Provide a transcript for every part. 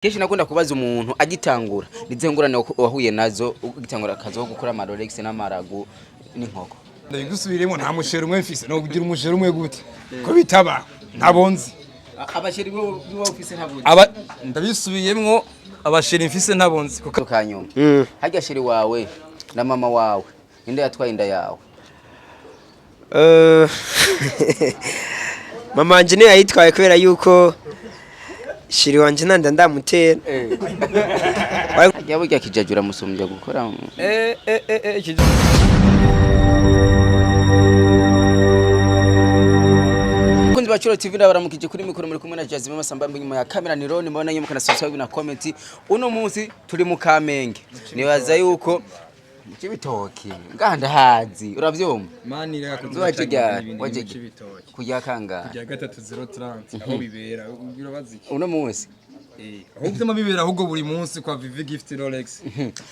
Kenshi nakunda kubaza umuntu agitangura nizengurane wahuye nazo ugitangura akazo gukora ama Relexe n'amaragu n'inkoko. Ndagusubiremo nta mushero umwe mfise no kugira umushero umwe gute ko bitaba ntabonzi Abasheri bo office ntabonzi. Ndabisubiyemwo abasheri mfise ntabonzi kuko kanyuma. Hajya sheri wawe na mama wawe inde yatwaye inda yawe. Mama wanje ne yayitwaye kubera yuko shiri wanje nanda ndamutera. Yabo yakijajura musumbya gukora. Kunzi bacuro TV ndabaramukije kuri mikoro muri kumwe na Jazime Masamba nyuma ya kamera ni Ron mbona nyuma kana subscribe na comment. Uno munsi turi mu Kamenge. Nibaza yuko Kibitoki nganda hazi uravyumva mani reka kuzoja kujya kanga kujya 3030 aho bibera ubwira baziki uno munsi aho gutema bibera ahubwo buri munsi kwa Vivi gift Relexe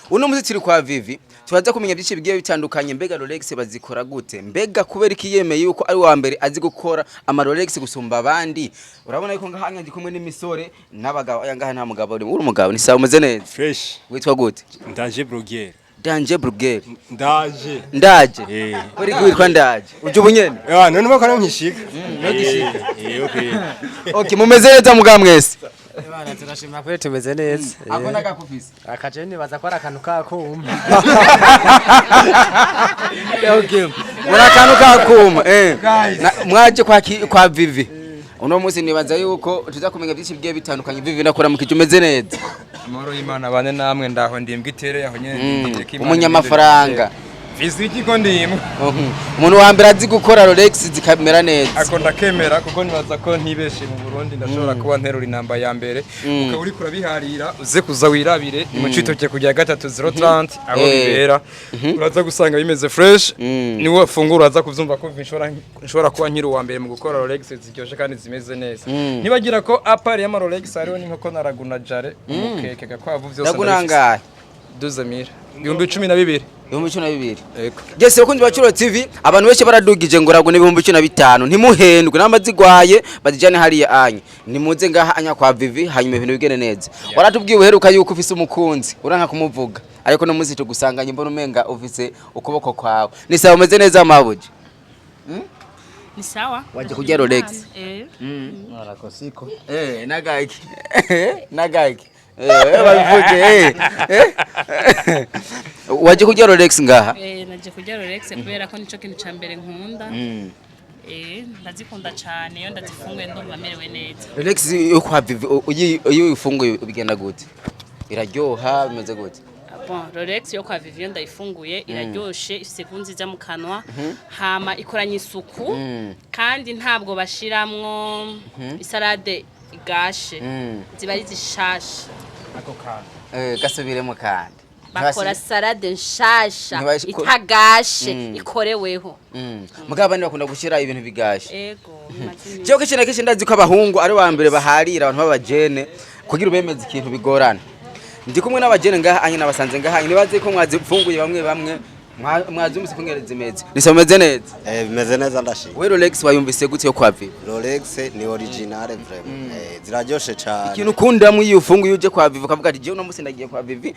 uno munsi turi kwa Vivi tubaza kumenya byinshi bigiye bitandukanye mbega Relexe bazikora gute mbega kubera ikiyemeye yuko ari wa mbere azi gukora ama Relexe gusumba abandi urabona yuko ngahanya ndi kumwe n'imisore n'abagabo yangaha nta mugabo uri umugabo ni sawa umeze neza fresh witwa gute ndaje blogger Danje Brugeri ndaje uri kwitwa ndaje uje ubunyene none bakora nkishika okay okay mumeze neza muga mwese Bana turashima kwe tumeze neza ako nakakufise akajeni baza kwara akantu kakuma okay mura kantu kakuma mwaje kwa Vivi uno munsi nibaza yuko tuza kumenya byinshi bigiye bitandukanye Vivi nakora mukije umeze neza amaro y'Imana bane namwe ndaho ndimbwa itere yaho nyene umunyamafaranga fiziki ko ndimo umuntu wa mbere azi gukora Relexe zikamera neza ako ndakemera kuko nibaza ko ntibeshe mu Burundi ndashobora kuba nterura inamba ya mbere ukaba uri kurabiharira uze kuza wirabire mu citoke kujya 3030 aho bibera uraza gusanga bimeze fresh niwe fungura aza kuvyumva ko nshobora kuba nkiri wa mbere mu gukora Relexe ziryoshe kandi zimeze neza nibagira ko apart ya Relexe ariho ninkoko naraguna jare umukeke gakwavu vyose ndagunangaye 12000 12 1200 eko gese kunzi bacuro TV abantu benshi baradugije ngo ragune 1500 ntimuhendwe namazigwaye bazijane hariya anya nimuze ngaha anya kwa Vivi hanyuma ibintu bigene neza waratubwiye uheruka yuko ufise umukunzi uranka kumuvuga ariko no muzi tugusanganye mbona umenga ufise ukuboko kwawe ni sawa umeze neza mabuje ni sawa waje kujya Relexe arakosiko nagaki nagaki babivuje waje kujya Relexe ngaha naje kujya Relexe kubera ko nico kintu ca mbere nkunda ndazikunda cyane iyo ndazifunguye ndumva merewe neza Relexe yo kwa Vivi iyo ufunguye ubigenda gute iraryoha bimeze gute bon Relexe yo kwa Vivi ndayifunguye iraryoshe ifise kunziza mu kanwa hama ikoranye isuku kandi ntabwo bashiramwo isalade igashe ziba ari zishasha ako kana gasubiremo kandi bakora salade nshasha itagashe ikoreweho mugabo bandi bakunda gushira ibintu bigashe ego cyo kishina kishinda ziko abahungu ari wa mbere baharira abantu babajene kugira ubemeze ikintu bigorana ndi kumwe n'abajene ngaha anye nabasanze ngaha nibaze ko mwazifunguye bamwe mwazumuse kungereza imeze nisomeze neza bimeze neza ndashika we Relexe wayumvise gute yo kwa Vivi Relexe ni original vraiment ziraryoshe cyane ikintu kunda mu yifunguye uje kwa Vivi kavuga ati je uno munsi ndagiye kwa Vivi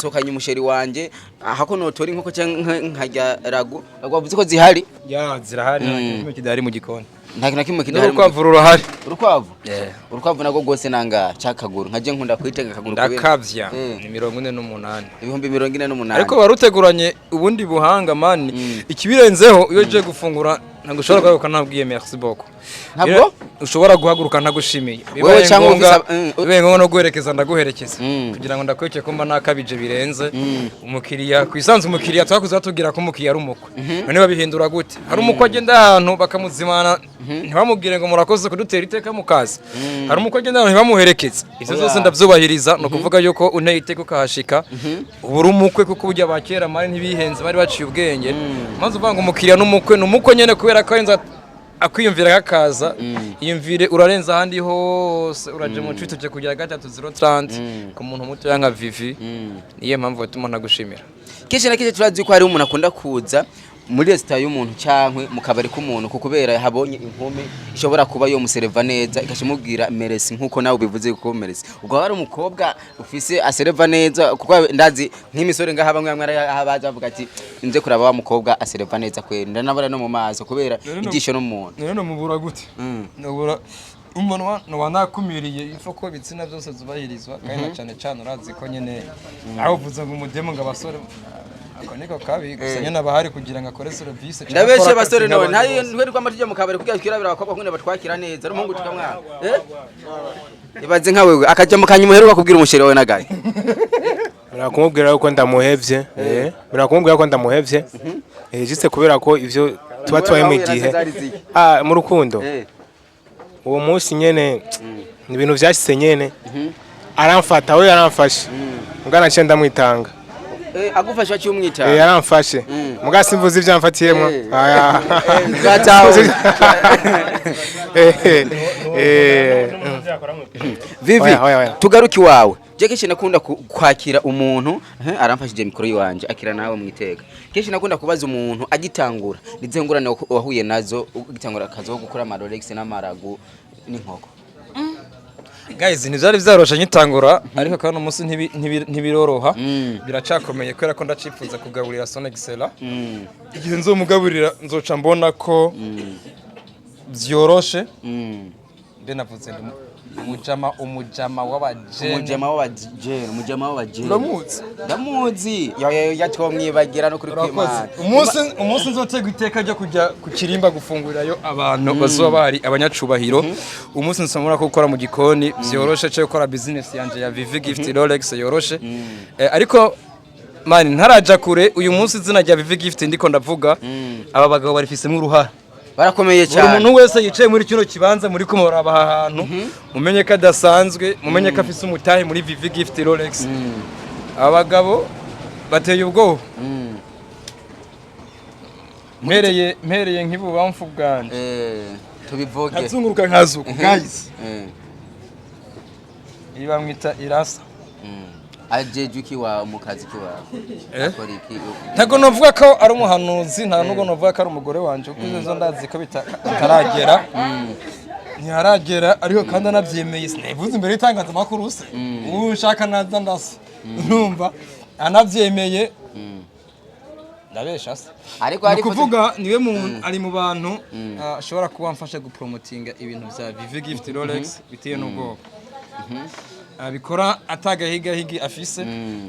sokanye umusheri wanje hako notori nkoko cyangwa nkajya ragu wavuze ko zihari ya zirahari kimwe kidari mu gikoni nta kintu kimwe kidari urukwavu rurahari urukwavu urukwavu nago gose nanga cyakaguru nkaje nkunda kwitega akaguru ndakavya ni 48 ibihumbi 48 ariko baruteguranye ubundi buhanga mani ikibirenzeho iyo je gufungura ntabwo ushobora guhaguruka ntabwiye merci beaucoup ntabwo ushobora guhaguruka ntagushimiye wewe cyangwa bibaye ngombwa no guherekeza ndaguherekeza kugira ngo ndakweke ko mba nakabije birenze umukiriya kwisanze umukiriya twakuza tugira ko umukiriya ari umukwe none babihindura gute hari umukwe agenda ahantu bakamuzimana ntibamubwire ngo murakoze kudutera iteka mu kazi hari umukwe agenda ahantu ntibamuherekeze ivyo byose ndavyubahiriza no kuvuga yuko unteye iteka ukahashika ubura umukwe kuko burya bakera mari ntibihenze bari baciye ubwenge maze uvanga umukiriya n'umukwe n'umukwe nyene kubera ko yenza akwiyumvira gakaza iyumvire urarenza ahandi hose uraje mu citoke kujya 3030 ku muntu muto yanka Vivi niye mpamvu batuma nagushimira Keshe na keshe turazi ko hari umuntu akunda kuza muri resitora y'umuntu cyangwa mu kabari k'umuntu kubera habonye inkumi ishobora kuba yo musereva neza ikashimubwira meresi nkuko nawe bivuze ko meresi ubwo hari umukobwa ufise asereva neza kuko ndazi nk'imisore ngaha bamwe abaza bavuga ati nze kuraba wa mukobwa asereva neza kwenda ndanabara no mu maso kubera igisho n'umuntu none mubura gute nubura umuntu wanakumiriye ifoko bitsina byose zubahirizwa kandi cyane cyane urazi ko nyene aho uvuze ngo umudemo ngo abasore akoneko kabi gusa nyene abahari kugira ngo akore service ndabeshe basore none ntayo ntwerwa amatije mu kabari kugira twirabira abakobwa kune batwakira neza n'umuhungu tukamwana ibaze nka wewe akaja mu kanyu muheruka kubwira umusheri wawe nagaye birakumubwira ko ndamuhevye birakumubwira ko ndamuhevye jiste kubera ko ivyo tuba twaye mu gihe mu rukundo uwo munsi nyene ni ibintu vyashitse nyene aramfata we yaramfashe mugana cyo ndamwitanga agufasha cyo umwitanga yaramfashe muga simvuze ivyamfatiyemo Vivi tugaruki wawe je kenshi nakunda kwakira umuntu aramfashije mikoro yiwanje akira nawe mwiteka kenshi nakunda kubaza umuntu agitangura nizengurane wahuye nazo ugitangura akazi wo gukora ama Relexe n'amaragu n'inkoko guys nizari vyarosha nyitangura ariko kandi umunsi ntibiroroha biracakomeye kwera ko ndacifuza kugaburira Son Excella igihe nzomugaburira nzoca mbona ko vyoroshe mbe navuze umujama w'abajene ndamuzi yatwomwibagira no kuri kwimana umunsi nzotega iteka ryo kujya ku kirimba gufungurirayo abantu bazoba bari abanyacubahiro umunsi nsomora ko gukora mu gikoni vyoroshe cyo gukora business yanje ya Vivi Gift Relexe yoroshe ariko mani ntaraja kure uyu munsi izina rya Vivi Gift ndiko ndavuga aba bagabo barifisemo uruhara barakomeye cyane umuntu wese yicaye muri kino kibanza muri kumora ahantu mumenye ko adasanzwe mumenye ko afise umutahe muri Vivi Gift Relexe abagabo bateye ubwoba mpereye nk'ibubamfu bwanje tubivoge azunguruka nkazuko guys iba mwita irasa ajeje kiwa umukazi kiwa akora iki ntago novuga ko ari umuhanuzi nta nugo novuga ko ari umugore wanje kuko izo ndazi ko bitaragera ntiharagera ariko kandi anavyemeye sinavuze imbere y'itangaza makuru se ushaka naza ndasa numva anavyemeye ndabesha se ariko kuvuga niwe muntu ari mu bantu ashobora kuba mfasha gupromotinga ibintu vya Vivi Gift Relexe bitiye n'ubwoko abikora atagahigahigi afise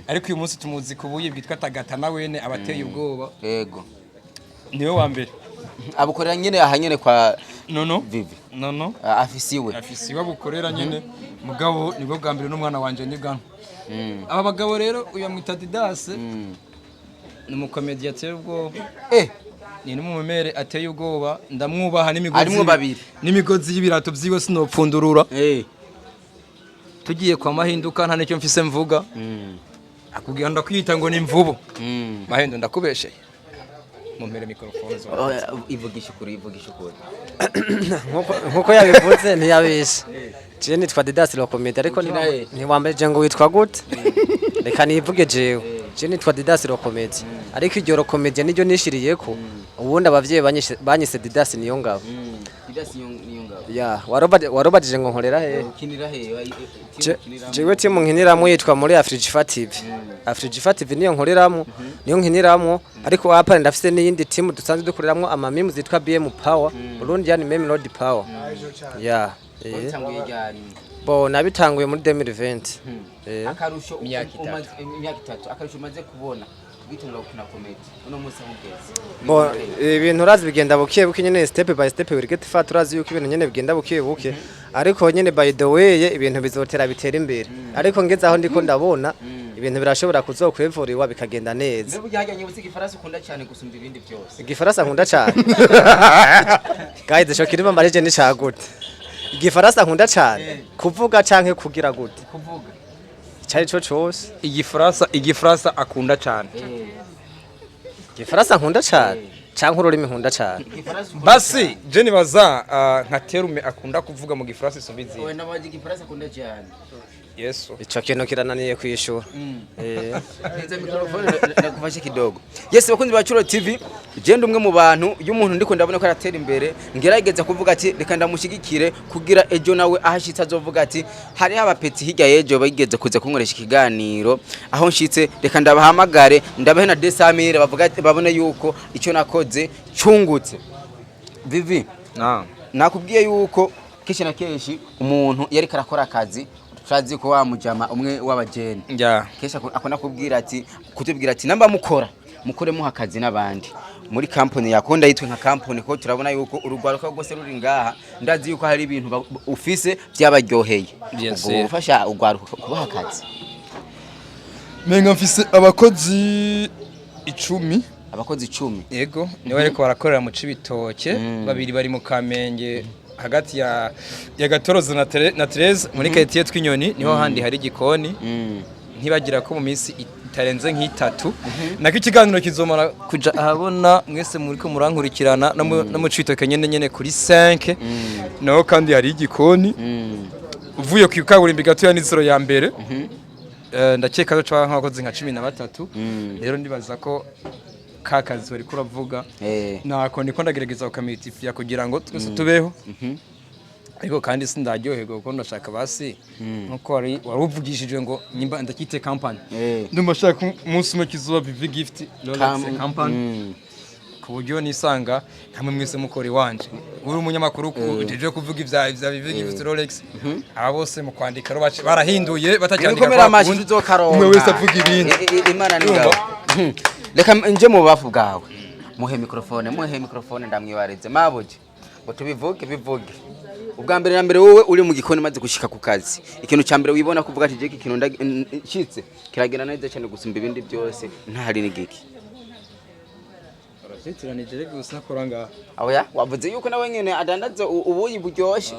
ariko uyu munsi tumuzi kubuye bwitwa tagatana wene abateye ubwoba yego niwe wa mbere abukorera nyene ahanyene kwa Vivi afisiwe abukorera nyene mugabo nibwo bwa mbere n'umwana wanje nigana aba bagabo rero uyu mwita Didas ni umukomedi ateye ubwoba ni n'umumere ateye ubwoba ndamwubaha n'imigozi y'ibirato byiwe sinopfundurura tugiye kwa mahinduka nta nicyo mfise mvuga akubwira ndakwita ngo ni mvubu mahindo ndakubesheye mumpere microphone zo ivugisha ukuri nkuko yabivuze ntiyabishe je nitwa Didas Comedy ariko ntiwambeje ngo witwa gute reka nivuge jewe je nitwa Didas Comedy ariko iryo Comedy niryo nishiriyeko ubundi abavyeyi banyise Didas niyo ngabo ya warobadije ngo nkorera he jewe timu nkiniramo yitwa muri Africa TV Africa TV niyo nkoreramo niyo nkiniramo ariko hapa ndafise n'iyindi timu dusanzwe dukoreramo amamimu zitwa BM Power Burundi yani Meme Road Power ya bo nabitanguye muri 2020 akarusho imyaka 3 akarusho maze kubona bitunga kuna comedy uno munsi mugeze bo ibintu urazi bigenda bukiye buke nyene step by step we get fat urazi yuko ibintu nyene bigenda bukiye buke ariko nyene by the way ibintu bizotera bitera imbere ariko ngeze aho ndiko ndabona ibintu birashobora kuzokwevuriwa bikagenda neza Mbega hajya nyibuze igifaransa ukunda cyane gusumba ibindi byose igifaransa nkunda cyane guys sho kirimo marije ni cagute igifaransa nkunda cyane kuvuga canke kugira gute kuvuga cyari cyo cyose igifaransa akunda cyane igifaransa nkunda cyane canke ururimi nkunda cyane basi je nibaza nka terume akunda kuvuga mu gifaransa isubizi we nabaje igifaransa akunda cyane Yesu ico kintu kirananiye kwishura Neza mikrofone nakufashe kidogo. Yes bakunzi ba Curo TV, je ndumwe mu bantu y'umuntu ndiko ndabona ko aratera imbere, ngerageza kuvuga ati reka ndamushigikire kugira ejo nawe ahashitse azovuga ati hari abapeti hirya yejo bageze kuza kunkoresha ikiganiro aho nshitse reka ndabahamagare ndabahe na 200,000 bavuga ati babone yuko ico nakoze cungutse. Vivi nakubwiye yuko kenshi na kenshi umuntu yari karakora akazi turazi ko wamujama umwe w'abajeni kesha akona kubwira ati kutubwira ati namba mukoremo akazi n'abandi muri company yakonda yitwe nka company ko turabona yuko urugwaruka rwose ruri ngaha ndazi yuko hari ibintu ufise byabaryoheye ubwo ufasha urwaruka kubaha akazi. Menga mfise abakozi 10. Abakozi 10 yego niwe ariko barakorera mu Cibitoke babiri bari mu Kamenge hagati ya Gatorozo na 13 muri quartier tw'inyoni niho handi hari igikoni ntibagira ko mu minsi itarenze nk'itatu nako ikiganiro kizomara kuja ahabona mwese muri ko murankurikirana no mu Cibitoke nyene kuri 5 naho kandi hari igikoni uvuye ku kaburimbi gato ya nizero ya mbere ndakeka ko cwa nkakoze nka 13 rero ndibaza ko kakazi bari kuravuga nako niko ndagerageza ukamitifiya kugira ngo twese tubeho ariko kandi sindaryoherwa kuko ndashaka basi nkuko wari uvugishije ngo nyimba ndakite company ndumva shaka umunsi umwe kizuba Vivi gift Relexe company ku buryo nisanga hamwe mwese mukore wanje uri umunyamakuru ujeje kuvuga ivya Vivi gift Relexe aba bose mu kwandika barahinduye batajyandika umwe wese avuga ibindi Imana ni ngaho. Reka nje mu bafu bwawe muhe mikrofone ndamwibareze mabuje ngo tubivuge ubwa mbere na mbere wowe uri mu gikoni maze gushika ku kazi ikintu cya mbere wibona kuvuga ati je ikintu ndashitse kiragena neza cyane gusumba ibindi byose ntahari n'igiki arashitiranije gusa koranga oya wavuze yuko nawe nyene adandaze ubuyi buryoshe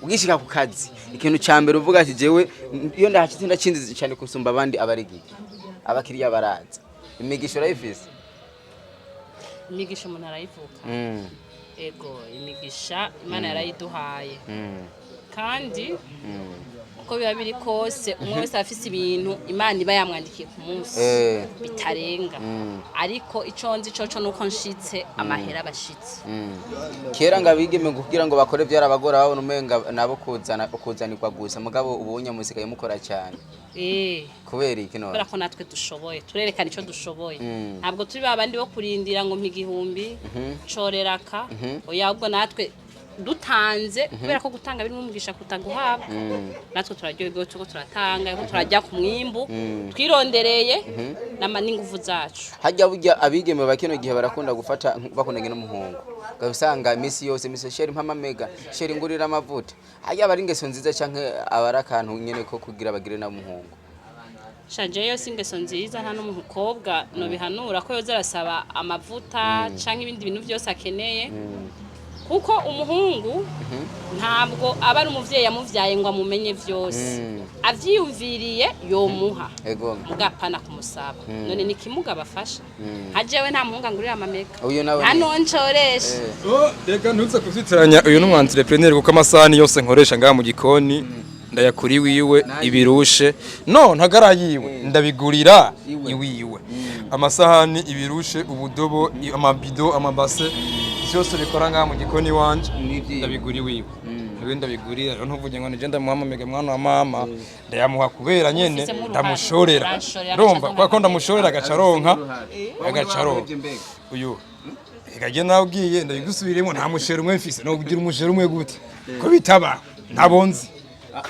ugishika ku kazi ikintu cya mbere uvuga ati jewe iyo ndahashitse ndacinzize cyane gusumba abandi abari giki abakiriya baraza imigisho urayifise imigisho umuntu arayivuka ego imigisha Imana yarayiduhaye kandi uko biba biri kose umwe wese afise ibintu Imana iba yamwandikiye ku munsi bitarenga ariko ico nzi coco nuko nshitse amahera bashitse kera ngabigeme kugira ngo bakore byarabagora babona umenga nabo kuzanirwa gusa mugabo ubonye musikaye mukora cyane kubera iki none barako natwe dushoboye turerekana ico dushoboye ntabwo turi babandi bo kurindira ngo mpigihumbi coreraka oya ubwo natwe dutanze kubera ko gutanga biri umugisha kutaguhabwa natwe turaryoherwa tuko turatanga ko turajya ku mwimbu twirondereye n'ingufu zacu hajya burya abigeme bakino gihe barakunda gufata bakundanye n'umuhungu gabusanga imisi yose sheri mpama mega sheri ngurira amavuta hajya bari ingeso nziza canke abarakantu nyene ko kugira bagire na muhungu shanje yose ingeso nziza nta n'umukobwa no bihanura ko yoza arasaba amavuta canke ibindi bintu byose akeneye kuko umuhungu ntabwo aba ari umuvyeyi yamuvyaye ngo amumenye vyose avyiyumviriye yomuha mugapana kumusaba none nikimuga bafasha hajewe nta muhunga ngurira amameka anoncoresha reka ntuze kuvyitiranya uyu n'umu entrepreneur kuko amasahani yose nkoresha ngaha mu gikoni ndayakuri wiwe ibirushe no ntagarayiwe ndabigurira iwiwe amasahani ibirushe ubudobo amabido amabase byose bikora ngaha mu gikoni wanje ndabiguri wiwe niwe ndabigurira rero ntuvuge ngo nije ndamuhamamega mwana wa mama ndayamuha kubera nyene ndamushorera urumva kwa ko ndamushorera agacaronka uyu igaje nawugiye ndabigusubiremo nta mushero umwe mfise no kugira umushero umwe gute ko bitaba ntabonzi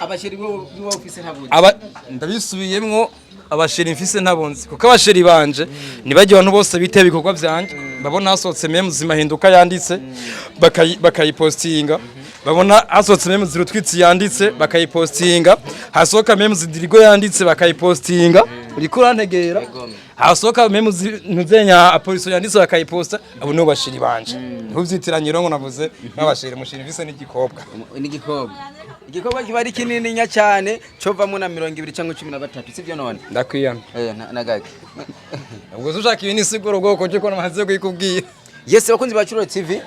abasheri bo ufise ntabonzi ndabisubiyemwo abasheri mfise ntabonzi kuko abasheri banje nibagiye abantu bose biteye ibikorwa byanje babona hasohotse meme muzima hinduka yanditse bakayipostinga babona hasohotse meme zirutwitsi yanditse bakayipostinga hasohoka meme zidirigo yanditse bakayipostinga uriko urantegera hasohoka meme ntuzenya apoliso yanditse bakayiposta abo no basheri banje ntuvyitiranye rongo navuze n'abasheri musheri mfise n'igikobwa igikobwa kiba ari kinini nya cyane covamo na 20 cyangwa 13 sivyo none ndakwiyana nagake ubwo ushaka ibintu isiguro bwoko cyo kona maze kwikubwira yes bakunzi ba Curo TV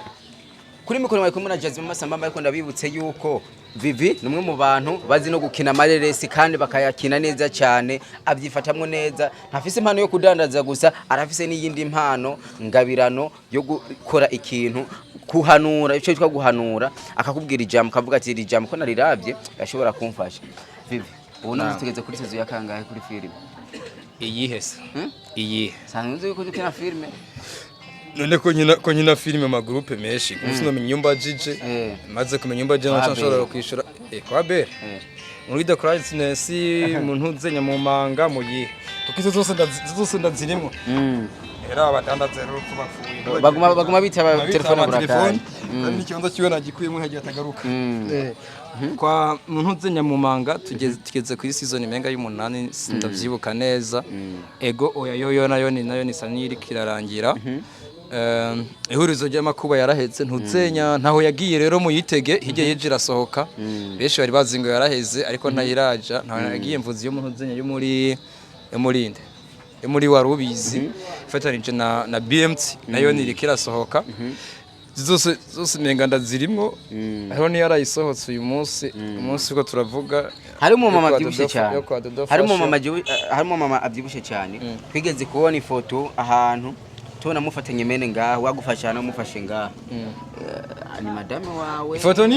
kuri mikoro mwaye kumuna Jazz Mama Samba ariko ndabibutse yuko Vivi numwe mu bantu bazi no gukina amareresi kandi bakayakina neza cyane abyifatamwe neza ntafise impano yo kudandaza gusa arafise n'iyindi mpano ngabirano yo gukora ikintu kuhanura ico twitwa guhanura akakubwira ijambo kavuga ati iri jambo ko nariravye yashobora kumfasha Vivi ubu namutugeze kuri sezo ya kangahe kuri film iyihe se iyihe sanze yuko dukina filme none ko nyina filime ma groupe menshi gusa no nyumba jije maze kumenya nyumba jije naco nshobora kwishura kwa bere muri the crisis umuntu uzenya mu manga mu yihe tukizo zose ndazirimo era abadandaza rero kubafuye baguma bitaba telefone burakari n'ikibanza kiwe nagikuyemo hagiye atagaruka kwa muntu uzenya mu manga tugeze kuri season imenga y'umunani ndavyibuka neza ego oya yoyo nayo ni saniri kirarangira ihurizo ry'amakuba yaraheze ntuzenya ntaho yagiye rero muyitege hirya yeje irasohoka benshi bari bazingo yaraheze ariko ntayiraja ntaho yagiye mvuzi yo muntu uzenya yo muri warubizi ifatanije na BMT nayo nirikirasohoka zose menga ndazirimo hariho ni yarayisohotse uyu munsi uko turavuga harimo mama abyibushe cyane harimo mama abyibushe cyane twigeze kubona ifoto ahantu tubona mufatanye mene ngaho wagufasha no mufashe ngaho ni madame wawe ifoto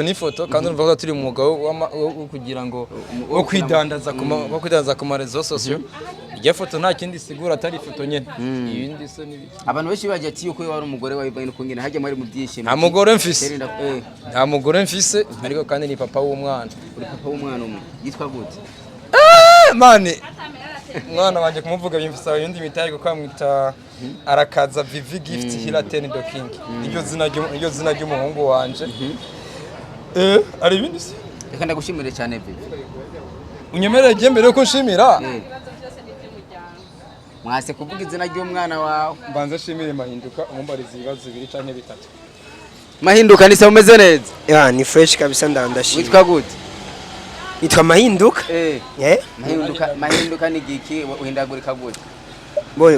ni foto kandi urumva ko turi mu mwuga wo kugira ngo wo kwidandaza ku marezo sosio irya foto nta kindi sigura atari ifoto nyene ibindi se nibi abantu benshi baje ati yuko wari umugore wawe bane kungena hajya muri mu byishimo nta mugore mfise ariko kandi ni papa w'umwana uri papa w'umwana umwe yitwa gute mane mwana wanje kumuvuga bimfisa yundi mitari ko kwamwita arakaza Vivi gift hilateni doking iryo zina ry'umuhungu wanje ari ibindi se reka ndagushimire cyane Vivi unyemereye je mbere ko nshimira mwase kuvuga izina ry'umwana wawe mbanza shimire mahinduka umumbariza ibibazo 2 canke 3 mahinduka ni se umeze neza ni fresh kabisa ndandashimira witwa gute Nitwa Mahinduka. Mahinduka ni giki uhindagurika gute?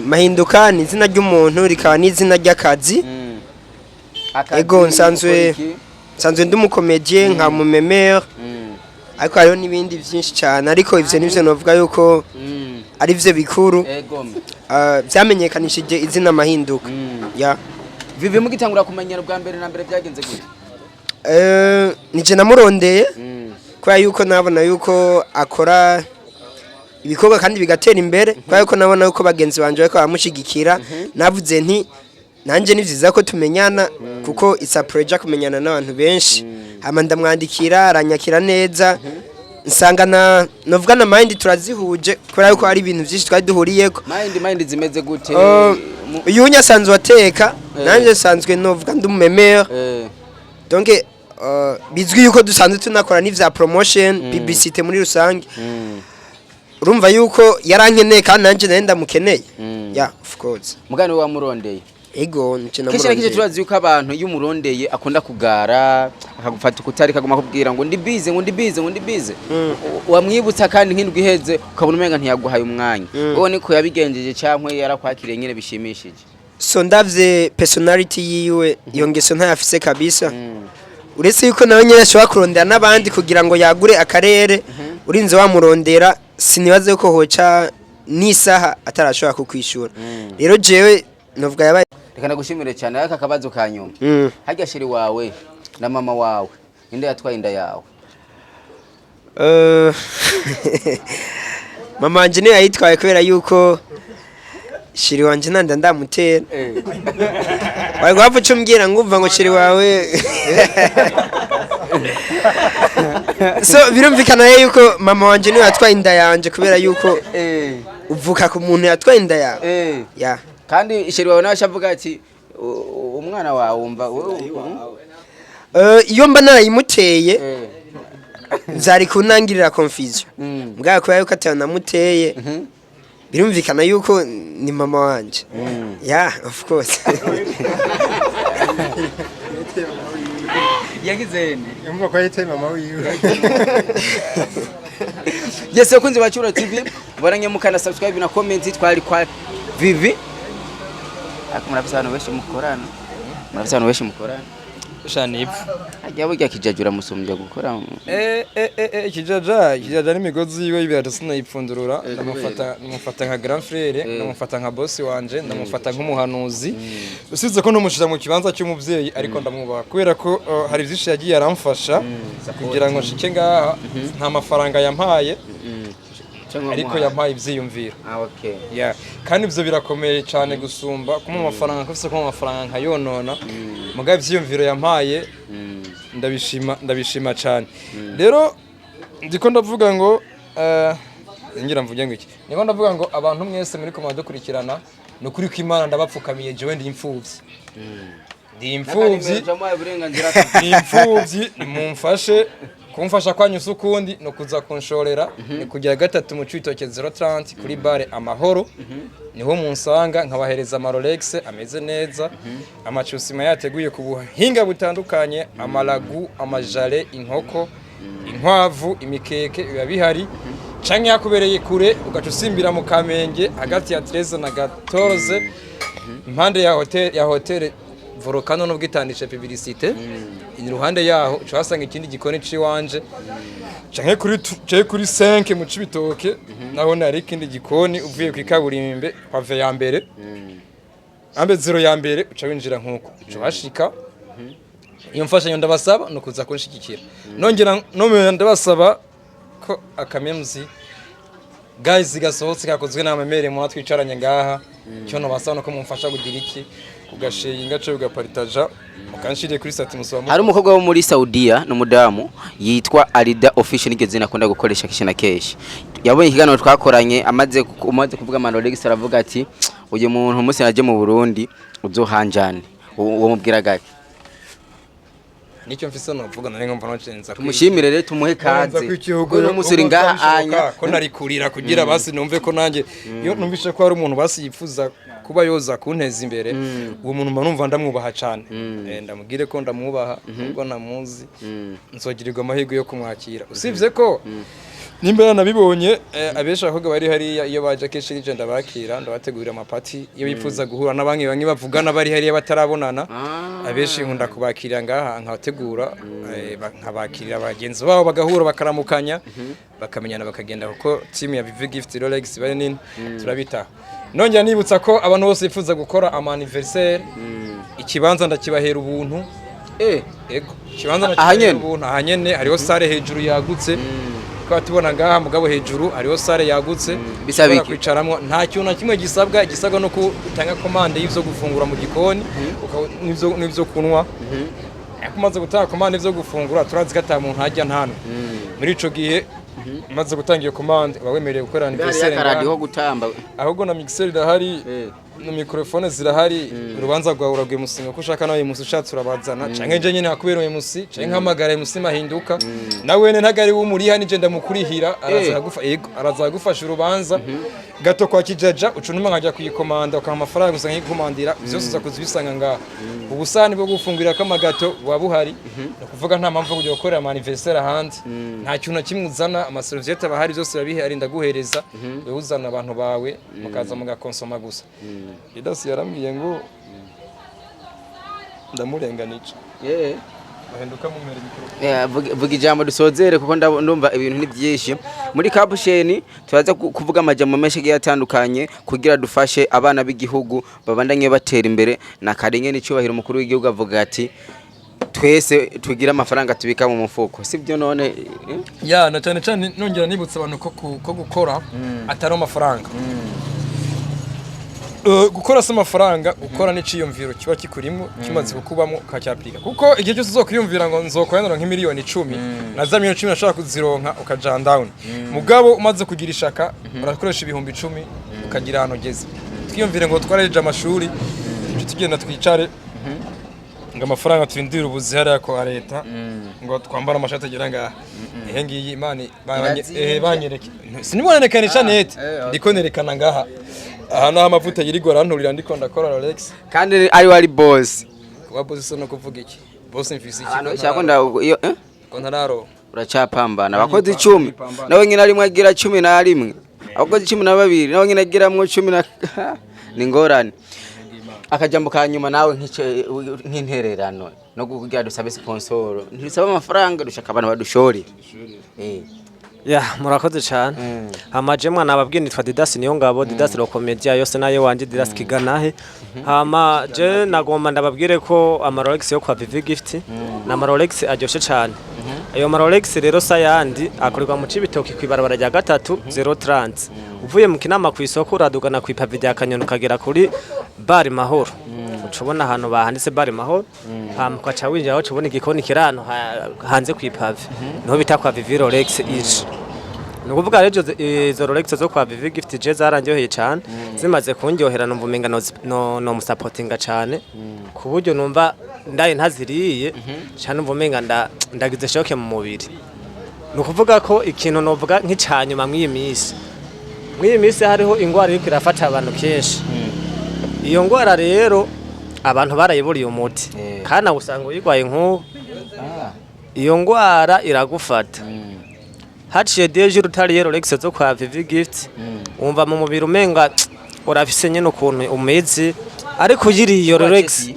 Mahinduka ni izina ry'umuntu rikaba ni izina ry'akazi. Ego nsanzwe ndi umukomedie nka mumemere. Ariko hariho n'ibindi byinshi cyane ariko ivyo nivyo novuga yuko ari byo bikuru. Byamenyekanishije izina Mahinduka. Vivi mugitangura kumenyera bwa mbere na mbere byagenze gute? Nije namurondeye. Kwa yuko nabona yuko akora ibikorwa kandi bigatera imbere kwa yuko nabona yuko bagenzi banje bako bamushigikira navuze nti nanje nivyiza ko tumenyana kuko it's a project kumenyana n'abantu benshi hama ndamwandikira aranyakira neza nsanga novuga na mind turazihuje kwa yuko ari ibintu byinshi twari duhuriyeko mind zimeze gute uyu sanzwe ateka nanje sanzwe novuga ndumemere donc bizwi yuko dusanzwe tunakora n'ivya promotion publicité muri rusange urumva yuko yarankeneye kandi nanje nenda mukeneye of course mugani wa murondeye ego ncina murondeye kije turazi yuko abantu iyo murondeye akunda kugara akagufata ukutari kaguma kubwira ngo ndi bize wamwibutsa kandi nk'indwi iheze ukabona umenga ntiyaguhaye umwanya wowe niko yabigenjeje cyankwe yarakwakiriye nyine bishimishije so ndavye personality yiwe iyo ngeso ntayafise kabisa uretse yuko nawe nyine ashobora kurondera n'abandi kugira ngo yagure akarere urinze wamurondera sinibaze yuko hoca n'isaha atarashobora kukwishura rero jewe novuga yabaye reka ndagushimire cyane aka kabazo kanyuma hajya shiri wawe na mama wawe inde yatwaye inda yawe mama wanje niyo yayitwaye kubera yuko shiri wanje nanda ndamutera wari gwapfa cumbwira ngumva ngo shiri wawe so birumvikana yuko mama wanje niyo yatwaye inda yanje kubera yuko uvuka ku muntu yatwaye inda yawe kandi shiri wawe nawe ashavuga ati umwana wawe umva iyo mba narayimuteye nzari kunangirira confusion mbwa kubera yuko atanamuteye birumvikana yuko ni mama wanje of course yagizene yumva ko yiteye mama wiwe yese kunzi bacura TV baranye mukana subscribe na comment twari kwa Vivi akumurafisa abantu benshi mukorana shani ipfu ajya burya kijajura musumbya gukora kijaja n'imigozi yiwe y'ibirato sinayipfundurura ndamufata nka grand frère ndamufata nka boss wanje ndamufata nk'umuhanuzi usize ko numushira mu kibanza cy'umuvyeyi ariko ndamwubaha kubera ko hari byinshi yagiye aramfasha kugira ngo nshike ngaha nta mafaranga yampaye ariko yampaye ivyiyumviro okay yeah kandi ivyo birakomeye cyane gusumba kuma amafaranga kufise kuma amafaranga nkayonona mugabe ivyiyumviro yampaye ndabishima cyane rero ndiko ndavuga ngo ngira mvuge ngo iki niko ndavuga ngo abantu mwese muri komando dukurikirana no kuri ko Imana ndabapfukamiye jewe ndi imfuvyi nimumfashe kumfasha kwanyu sukundi no kuza kunshorera ni kugira gatatu mu citoke 030 kuri bare amahoro niho munsanga nkabahereza ama Relexe ameze neza amacusima yateguye ku buhinga butandukanye amalagu amajale inkoko inkwavu imikeke biba bihari canke yakubereye kure ugacusimbira mu Kamenge hagati ya 13 na 14 impande ya hotel Volcano no bwitandisha publicité iruhande yaho cyasanga ikindi gikoni ciwanje canke kuri 5 mu cibitoke naho nari ikindi gikoni uvuye ku ikaburimbe pave ya mbere ambe 0 ya mbere uca winjira nkuko uca bashika iyo mfashanyo ndabasaba no kuza kunshikikira nongera no ndabasaba ko akamemzi guys gasohotse kakozwe n'amamere mu twicaranye ngaha cyo no basaba no ko mumfasha kugira iki ugashinga cyo ugaparitaja ukanshiriye kuri sati musoma hari umukobwa wo muri Saudiya n'umudamu yitwa Alida official nige zina akunda gukoresha kishina keshi yabonye ikiganiro twakoranye amaze kuvuga ama Relexe aravuga ati uyu muntu umunsi naje mu Burundi uzohanjane uwo mubwira gake nicyo mfise no vuga nari ngomba no cenza tumushimire rero tumuhe kaze no musiri ngaha anya ko nari kurira kugira basi numve ko nanjye iyo numvishe ko hari umuntu basi yifuza kuba yoza kunteza imbere uwo muntu manumva ndamwubaha cyane ndamugire ko ndamwubaha ubwo namuzi nzogirirwa amahirwe yo kumwakira usivye ko nimba nabibonye abesha ahubwo bari hari iyo baje keshi n'igenda bakira ndabategurira amapati iyo bifuza guhura n'abanki bamwe bavugana bari hari batarabonana abeshi nkunda kubakira ngaha nkabategura nkabakirira abagenzi babo bagahura bakaramukanya bakamenyana bakagenda kuko team ya Vivi Gift Relexe bari nini turabita nongera nibutsa ko abantu bose bifuza gukora ama anniversaire ikibanza ndakibahera ubuntu ego ikibanza ndakibahera ubuntu ahanyene hariho sare hejuru yagutse kwa tubona ngaha mugabo hejuru hariho sare yagutse bisabika kwicaramwo nta kintu na kimwe gisabwa no kutanga commande y'ivyo gufungura mu gikoni n'ivyo kunwa akumaze gutanga commande y'ivyo gufungura turazi gata mu ntajya ntano muri ico gihe maze gutanga iyo commande bawemereye gukora anniversaire radio gutamba ahubwo na mixer irahari no microphone zirahari urubanza rwawe uragwe musinga ko ushaka nawe musi ushatse urabazana canke je nyene hakubereye musi canke hamagara musi mahinduka nawe ne ntagari w'umuriha nije ndamukurihira arazagufasha urubanza gato kwa kijaja ucunuma nkajya kuyikomanda ukama amafaranga gusa nkikomandira byose uza kuzibisanga ngaha ubusani bwo gufungurira kamagato wabuhari no kuvuga nta mpamvu kujya gukora ama anniversaire hanze nta kintu kimuzana ama serviette bahari byose babihari ndaguhereza wewe uzana abantu bawe mukaza mugakonsoma gusa idasi yarambwiye ngo ndamurenganije bahenduka mu mere mikoro vuga ijambo dusozere kuko ndumva ibintu ni byinshi muri kabusheni turaza kuvuga amajambo menshi agiye atandukanye kugira dufashe abana b'igihugu babandanye batera imbere na karenge n'icubahiro umukuru w'igihugu avuga ati twese tugira amafaranga tubika mu mufuko sibyo none ya na cyane nongera nibutsa abantu ko gukora atari amafaranga gukora se amafaranga gukora n'iciyumviro kiba kikurimo kimaze kukubamo ukacyapirika kuko igihe cyose uzokwiyumvira ngo nzokoyanura nk'imiliyoni 10 na za miliyoni 10 nashaka kuzironka ukaja down mugabo umaze kugira ishaka urakoresha ibihumbi 10 ukagira hano geze twiyumvire ngo twareje amashuri tugenda twicare ngo amafaranga turindira ubuzi hariya ko leta ngo twambara amashati agira ngaha ngiyi imana banyereke sinibonekanisha net ndiko nerekana ngaha aha naho amavuta yirigwa ranturira ndiko ndakora Relexe kandi ari wari boss kuba boss so no kuvuga iki boss mfise iki cyakunda iyo ko ntararo uracapambana abakozi 10 nawe nyine arimwe agira 11 abakozi 12 nawe nyine agiramwo 10 ni ngorane akajambo ka nyuma nawe nk'intererano no kugira dusabe sponsor ntisaba amafaranga dushaka abantu badushorira ya murakoze cyane hamaje mwana ababwiye nitwa Didas niyo ngabo Didas ro comedia yose nayo wanje Didas kiganahe hama je nagomba ndababwire ko Relexe yo kwa Vivi Gift na Relexe aryoshe cyane ayo Relexe rero sayandi akorerwa mu Cibitoki kwibarabara rya 3030 uvuye mu kinama ku isoko uradugana ku ipavi rya Kanyoni kagera kuri Bar Mahoro ucubona ahantu bahanditse Bar Mahoro hama kwaca winjira ucubona igikoni kirano hanze ku ipavi niho bita kwa Vivi Relexe ici nukuvuga rero izo Relexe zo kwa Vivi Gift je zarandyoheye cyane zimaze kunjyohera numva umenga no musupportinga cyane ku buryo numva ndaye ntaziriye cyane numva umenga ndagize shoke mu mubiri nukuvuga ko ikintu novuga nk'icanyuma mw'iyi minsi hariho ingwara iriko irafata abantu kenshi iyo ngwara rero abantu barayiburiye umuti kana usanga uyigwaye nk'ubu iyo ngwara iragufata haciye deje rutariye Relexe zo kwa Vivi Gift umva mu mubiri umenga urafise nyene ukuntu umeze ariko yiri iyo Relexe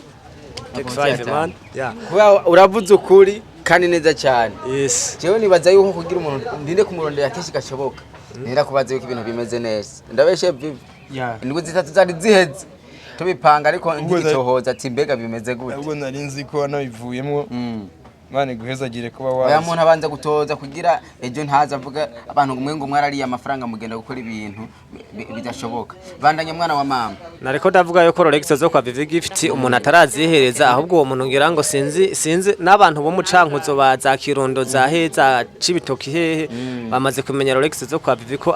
uravuze ukuri kandi neza cyane yes jewe nibaza yuko kugira umuntu ndinde kumurondera kenshi gashoboka nira kubaza yuko ibintu bimeze neza ndabeshe Vivi indwi zitatu zari ziheze tubipanga ariko ndigitohoza ati mbega bimeze gute ubwo nari nzi ko nabivuyemo Mane guhezagire kuba wazi. Oya muntu abanza gutoza kugira ejo ntaza avuga abantu ngo mwarariye amafaranga mugenda gukora ibintu bidashoboka. Bandanye mwana wa mama. Nariko ndavuga yuko Relexe zo kwa Vivi Gift umuntu atarazihereza ahubwo uwo muntu ngira ngo sinzi n'abantu bo mu cankuzo baza Kirundo za heza Cibitoki hehe bamaze kumenya Relexe zo kwa Vivi ko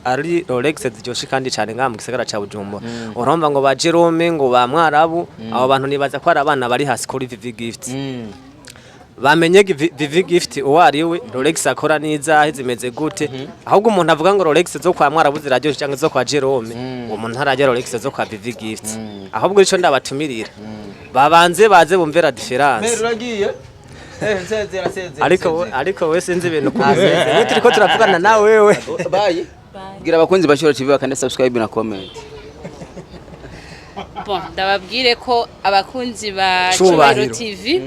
ari Relexe ziryoshe kandi cyane ngaha mu gisagara ca Bujumbura. Urumva ngo ba Jerome ngo ba Mwarabu abo bantu nibaza ko ari abana bari hasi kuri Vivi Gift. Bamenye Vivi Gift uwariwe Relexe akora niza zimeze gute ahubwo umuntu avuga ngo Relexe zo kwa Mwarabu ziraryoshe cyangwa zo kwa Jerome uwo muntu ntarajya Relexe zo kwa Vivi Gift ahubwo ico ndabatumirira babanze baze bumvera difference uragiye nsezera ariko we sinzi ibintu kumeze turiko turavugana na wewe bye gira abakunzi bashora TV bakande subscribe na comment bon ndababwire ko abakunzi ba Cyubahiro TV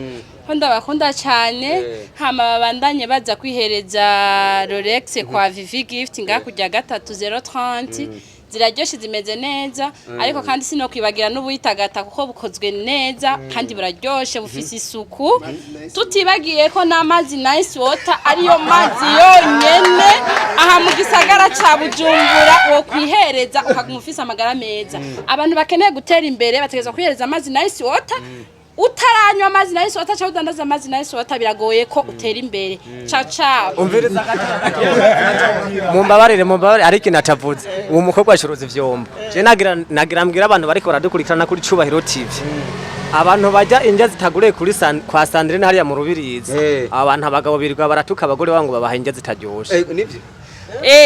Honda bakunda cyane hama babandanye baza kwihereza Relexe kwa Vivi Gift ngakujya 3030 ziraryoshe zimeze neza ariko kandi sino kwibagira n'ubuyitagata kuko bukozwe neza kandi buraryoshe bufise isuku tutibagiye ko n'amazi nice water ariyo mazi yonyene aha mu gisagara ca Bujumbura wo kwihereza ukagumufisa amagara meza abantu bakeneye gutera imbere bategeza kwihereza amazi nice water utaranywa amazi nice water cyangwa udandaza amazi nice water biragoye ko utera imbere caca umviriza mumbabarire ariko natavuze uwo mukobwa ashuruza ivyombo je nagira mbwira abantu bariko baradukurikirana kuri Cyubahiro TV abantu bajya inja zitagure kuri kwa Sandrine hariya mu Rubirizi abantu abagabo birirwa baratuka abagore wangu babaha inja zitaryoshe nivyo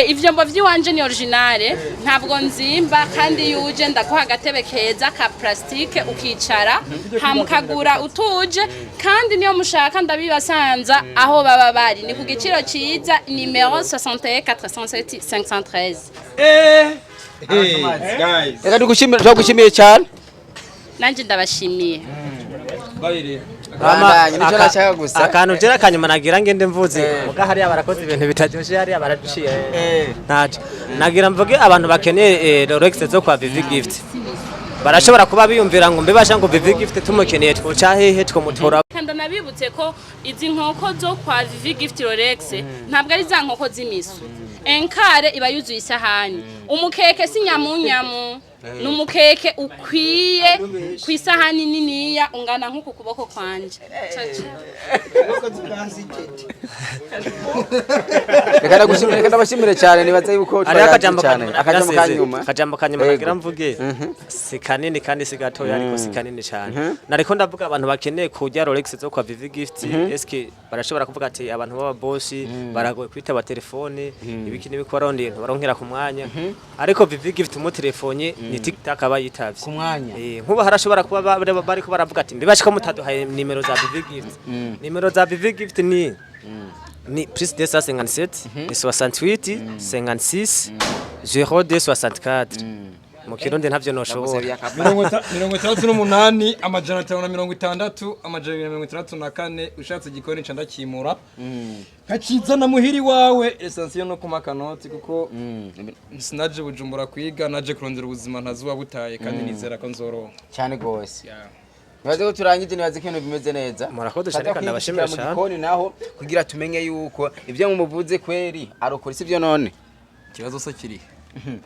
ivyombo vy'iwanje ni originale ntabwo nzimba kandi yuje ndakuha agatebe keza ka plastique ukicara hamukagura utuje kandi niyo mushaka ndabibasanza aho baba bari ni ku giciro ciza numero 61 407 513 Reka dugushimiye cyane nanje ndabashimiye akantu jera kanyuma nagira ngende mvuze muga hariya barakoze ibintu bitaryoshe hariya baraduciye ntaje nagira mvuge abantu bakeneye Relexe zo kwa Vivi Gift barashobora kuba biyumvira ngo mbebasha ngo Vivi Gift tumukeneye twoca hehe twomutora kandi nabibutse ko izi nkoko zo kwa Vivi Gift Relexe ntabwo ari za nkoko z'imisu enkare iba yuzuye isahani umukeke si nyamunyamu numukeke ukwiye ku isahani niniya ungana nk'uku kuboko kwanje reka ndabashimire cyane nibaza yuko akajambo kanyuma nagira mvuge si kanini kandi si gatoya ariko si kanini cyane nariko ndavuga abantu bakeneye kujya Relexe zo kwa Vivi Gift eske barashobora kuvuga ati abantu baba boss baragoye kwitaba telefone ibiki nibikora ndintu baronkera ku mwanya ariko Vivi Gift mu telefone ni TikTok abayitavye ku mwanya nkuba harashobora kuba bariko baravuga ati mbibashika mutaduhaye nimero za Vivi Gift nimero za Vivi Gift ni plus 257 ni 68 56 0264 mu kirundi ntavyo noshobora 68 amajana 560 amajana 264 ushatse igikoni ca ndakimura kakizana muhiri wawe essentiel no kuma kanoti kuko sinaje bujumbura kwiga naje kurondera ubuzima ntazuba butaye kandi nizera ko nzoronka cyane gose Nibaze ko turangije nibaze ko bimeze neza. Murakoze cyane kandi abashimira cyane. Mugikoni naho kugira tumenye yuko ivyo mumuvuze kweri arokora sivyo none. Kibazo so kiri.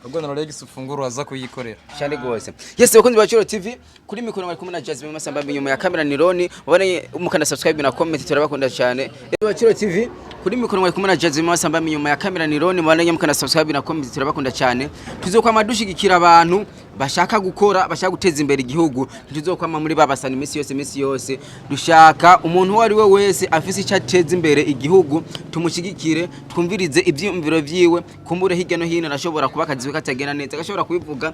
Ubwo na Relexe ufungura waza kuyikorera. Cyane gose. Yes bakunzi ba Chiro TV kuri mikoro bari kumwe na Jasmine Masamba inyuma ya kamera ni Roni mubone umukanda subscribe na comment turabakunda cyane. Ba Chiro TV kuri mikoro bari kumwe na Jasmine Masamba inyuma ya kamera ni Roni mubone umukanda subscribe na comment turabakunda cyane. Tuzokwama dushigikira abantu bashaka gukora bashaka guteza imbere igihugu tuzokwama muri babasana imisi yose dushaka umuntu wari we wese afise icyo ateza imbere igihugu tumushigikire twumvirize ibyumviro vyiwe kumbure hirya no hino nashobora kuba akazi katagena neza gashobora kubivuga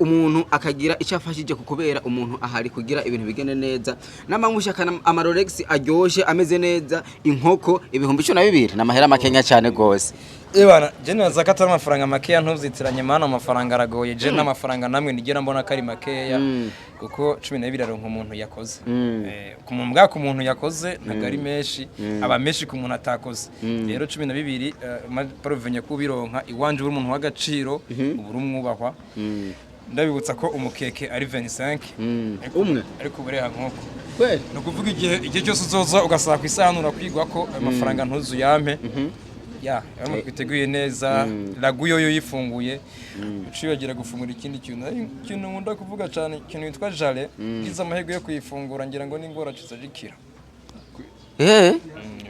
umuntu akagira icyo afashije kukubera umuntu ahari kugira ibintu bigene neza namamushaka ama Relexe aryoshe ameze neza inkoko ibihumbi 12 namahera makenya cyane gose. Ebana je nazakata amafaranga makeya ntuzitiranye mana amafaranga aragoye je n'amafaranga namwe nigera mbona kari makeya kuko 12 aronka umuntu yakoze ku muntu bwa ku muntu yakoze ntagari meshi aba meshi ku muntu atakoze rero 12 provenye kubironka iwanje uri umuntu w'agaciro uburi umwubahwa ndabibutsa ko umukeke ari 25 umwe ariko bureha nkoko kweli no kuvuga igihe cyose uzoza ugasaka kwisanura kwigwa ko amafaranga ntuzu yampe ya kwiteguye neza laguyo yo yifunguye ucibagira gufungura ikindi kintu nkunda kuvuga cyane ikintu yitwa jale giza amahego yo kuyifungura ngira ngo ningora cizajikira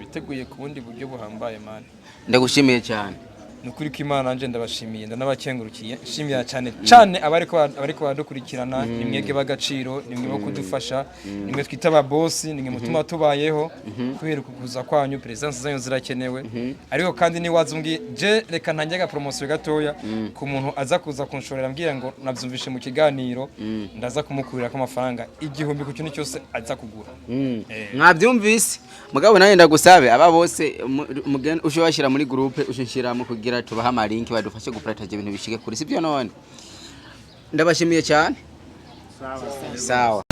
biteguye ku bundi buryo buhambaye man ndagushimiye cyane nukuri ko Imana nje ndabashimiye ndanabakengurukiye shimira cyane abariko badukurikirana nimwege bagaciro nimwe bo kudufasha nimwe twita aba boss nimwe mutuma tubayeho kubera kukuza kwanyu presence zanyu zirakenewe ariko kandi ni wazumbwi je reka ntanyaga promotion gatoya ku muntu aza kuza kunshorera mbwira ngo navyumvishe mu kiganiro ndaza kumukurira ko amafaranga igihumbi ku kintu cyose aza kugura mwabyumvise mugabo naye ndagusabe aba bose mugende ushobashira muri groupe ushishira mu kugira tubaha amalinki badufashe gupartage ibintu bishike kuri sibyo none ndabashimiye cyane sawa